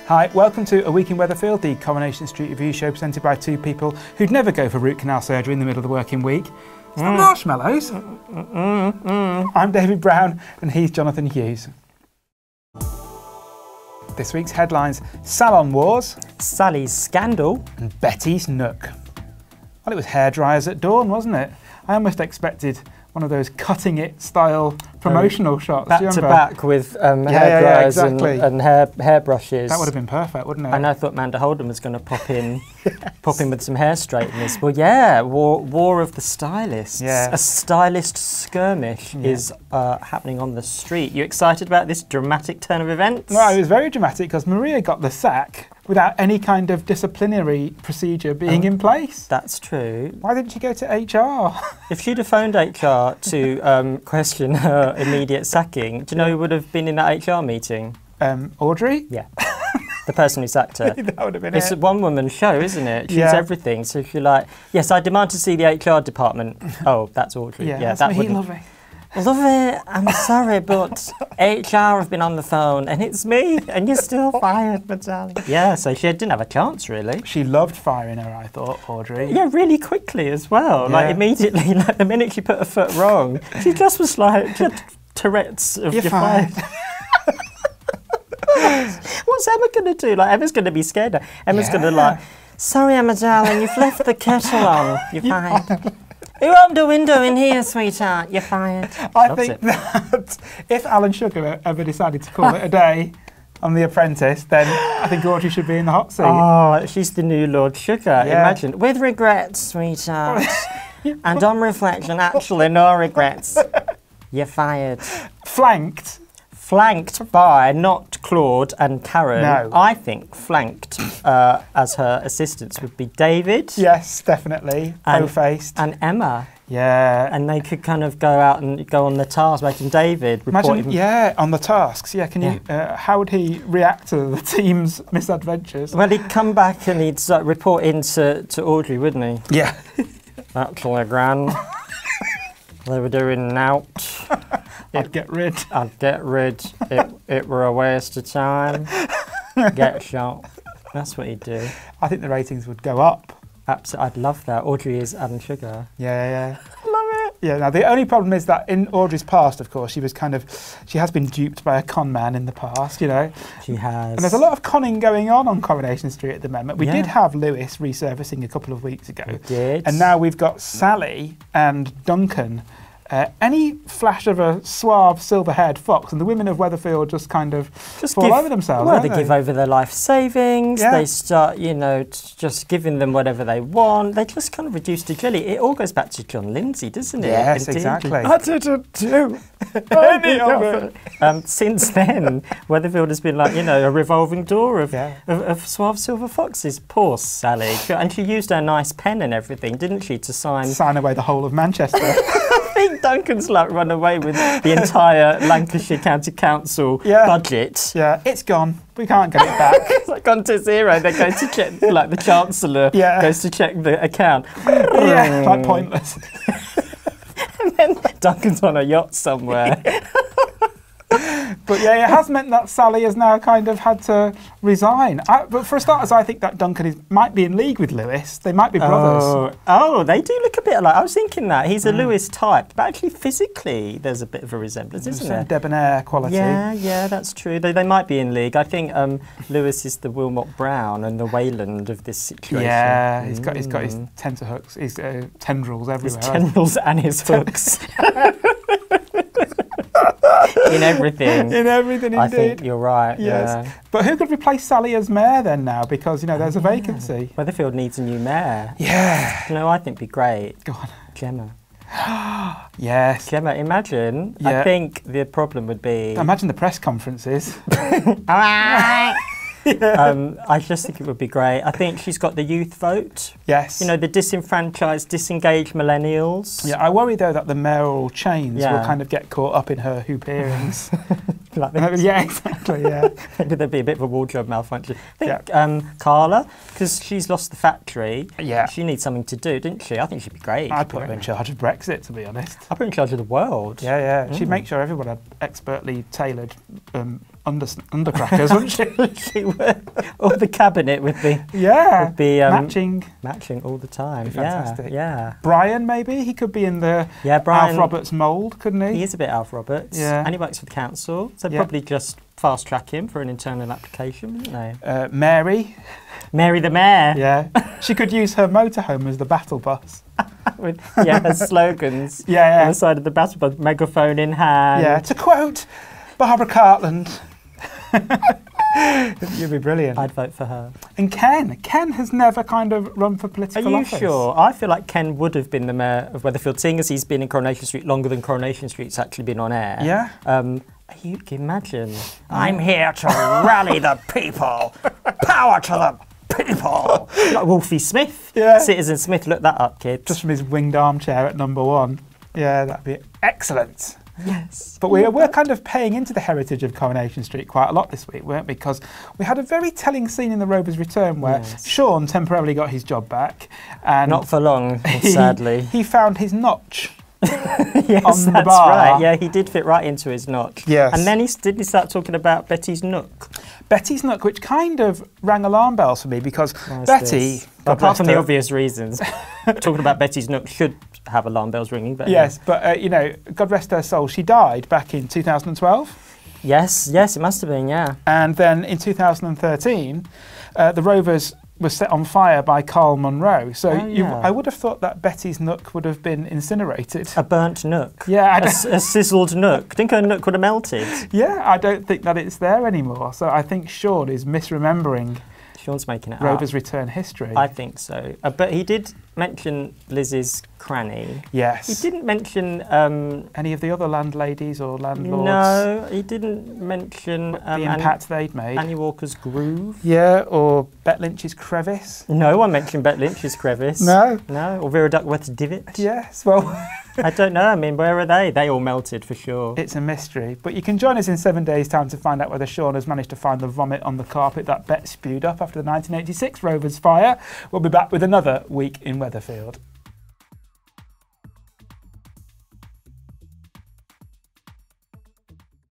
Hi, welcome to A Week in Weatherfield, the Coronation Street review show presented by two people who'd never go for root canal surgery in the middle of the working week. It's the marshmallows. I'm David Brown and he's Johnathon Hughes. This week's headlines: Salon Wars, Sally's scandal, and Betty's Nook. Well, it was hairdryers at dawn, wasn't it? I almost expected one of those cutting it style promotional shots. back to back with hairdryers exactly. and hairbrushes. That would have been perfect, wouldn't it? And I thought Amanda Holden was going to pop in, pop in with some hair straighteners. Well, yeah, war of the stylists. Yeah. A stylist skirmish is happening on the street. You excited about this dramatic turn of events? Well, it was very dramatic because Maria got the sack without any kind of disciplinary procedure being in place. That's true. Why didn't she go to HR? If she'd have phoned HR to question her immediate sacking, do you know who would have been in that HR meeting? Audrey? Yeah. The person who sacked her. That would have been It's a one-woman show, isn't it? She's everything. So if you're like, yes, I demand to see the HR department. Oh, that's Audrey. Yeah, that's me, lovely. Love it. I'm sorry, but HR have been on the phone and it's me, and you're still fired, Natalie. Yeah, so she didn't have a chance, really. She loved firing her, I thought, Audrey. Yeah, really quickly as well. Like immediately, like the minute she put her foot wrong, she just was like, Tourette's of you're fired. What's Emma going to do? Like, Emma's going to be scared. Emma's going to like, sorry, Emma darling, you've left the kettle on. You're fired. Who opened the window in here, sweetheart? You're fired. I think that if Alan Sugar ever decided to call it a day on The Apprentice, then I think Audrey should be in the hot seat. Oh, she's the new Lord Sugar, imagine. With regrets, sweetheart. And on reflection, actually, no regrets. You're fired. Flanked by not Claude and Karen. No. I think flanked as her assistants would be David. Yes, definitely. Po-faced. And Emma. Yeah. And they could kind of go out and go on the task. Imagine David reporting. Imagine, on the tasks. Yeah, can you? How would he react to the team's misadventures? Well, he'd come back and he'd report into Audrey, wouldn't he? Yeah. Actually, Gran. They were doing out. I'd get rid. It were a waste of time. Get shot. That's what he'd do. I think the ratings would go up. Absolutely, I'd love that. Audrey is Alan Sugar. Yeah. Love it. Yeah. Now the only problem is that in Audrey's past, of course, she has been duped by a con man in the past. You know. She has. And there's a lot of conning going on Coronation Street at the moment. We did have Lewis resurfacing a couple of weeks ago. We did. And now we've got Sally and Duncan. Any flash of a suave, silver-haired fox, and the women of Weatherfield just kind of fall over themselves. Well, they give over their life savings. Yeah. They start, just giving them whatever they want. They just kind of reduce to jelly. It all goes back to John Lindsay, doesn't it? Yes, exactly. I didn't do any of it. Since then, Weatherfield has been like, a revolving door of suave silver foxes. Poor Sally. And she used her nice pen and everything, didn't she, to sign away the whole of Manchester. I think Duncan's like run away with the entire Lancashire County Council budget. Yeah, it's gone. We can't get it back. It's like gone to zero. They're going to check, like the Chancellor goes to check the account. Yeah, like pointless. And then Duncan's on a yacht somewhere. But yeah, it has meant that Sally has now kind of had to resign. But for starters, I think that Duncan might be in league with Lewis. They might be brothers. Oh, they do look a bit alike. I was thinking that. He's a Lewis type. But actually, physically, there's a bit of a resemblance, isn't there? Debonair quality. Yeah, that's true. They might be in league. I think Lewis is the Wilmot Brown and the Wayland of this situation. Yeah, he's got his tenterhooks, his tendrils everywhere. His tendrils and his hooks. In everything. In everything, indeed. I think you're right. Yes. Yeah. But who could replace Sally as mayor then now? Because, there's a vacancy. Weatherfield needs a new mayor. Yeah. I think it'd be great. Go on. Gemma. Yes. Gemma, imagine. I think the problem would be... Imagine the press conferences. I just think it would be great. I think she's got the youth vote. Yes. The disenfranchised, disengaged millennials. Yeah, I worry though that the mayoral chains will kind of get caught up in her hoop earrings. Yeah, exactly, yeah. Maybe there'd be a bit of a wardrobe malfunction. I think Carla, because she's lost the factory, she needs something to do, didn't she? I think she'd be great. I'd put her in charge of Brexit, to be honest. I'd put her in charge of the world. Yeah. She'd make sure everyone had expertly tailored undercrackers, wouldn't she? She would. Or the cabinet would be matching all the time. Fantastic. Yeah. Brian, maybe he could be in the Brian, Alf Roberts mould, couldn't he? He is a bit Alf Roberts. Yeah. And he works for the council, so probably just fast track him for an internal application, wouldn't they? Mary the Mayor. Yeah. She could use her motorhome as the battle bus. With her slogans on the side of the battle bus, megaphone in hand. Yeah, to quote Barbara Cartland. You'd be brilliant. I'd vote for her. And Ken has never kind of run for political office. Are you sure? I feel like Ken would have been the mayor of Weatherfield, seeing as he's been in Coronation Street longer than Coronation Street's actually been on air. Yeah. You can imagine. I'm here to rally the people. Power to the people. Like Wolfie Smith. Yeah. Citizen Smith, look that up, kids. Just from his winged armchair at number 1. Yeah, that'd be excellent. Yes. But we're kind of paying into the heritage of Coronation Street quite a lot this week, weren't we? Because we had a very telling scene in The Rover's Return where Sean temporarily got his job back. And not for long, sadly. He found his notch. Yes, on that's the bar. right. Yeah, he did fit right into his notch. Yes. And then he start talking about Betty's Nook. Betty's Nook, which kind of rang alarm bells for me because Betty... Apart from the obvious reasons. Talking about Betty's Nook should have alarm bells ringing. But yes, but, you know, God rest her soul, she died back in 2012. Yes, it must have been, yeah. And then in 2013, the Rovers was set on fire by Carl Munro. So I would have thought that Betty's Nook would have been incinerated. A burnt nook. Yeah. A sizzled nook. Think her nook would have melted. Yeah, I don't think that it's there anymore. So I think Sean is misremembering Sean's making it Rover's Return history. I think so. But he did mention Liz's cranny. Yes. He didn't mention... any of the other landladies or landlords? No, he didn't mention... the impact they'd made. Annie Walker's Groove. Yeah, or Bet Lynch's Crevice. No one mentioned Bet Lynch's Crevice. No. No, or Vera Duckworth's Divot. Yes, well... I don't know. I mean, where are they? They all melted for sure. It's a mystery. But you can join us in 7 days' time to find out whether Sean has managed to find the vomit on the carpet that Bet spewed up after the 1986 Rovers fire. We'll be back with another week in Weatherfield.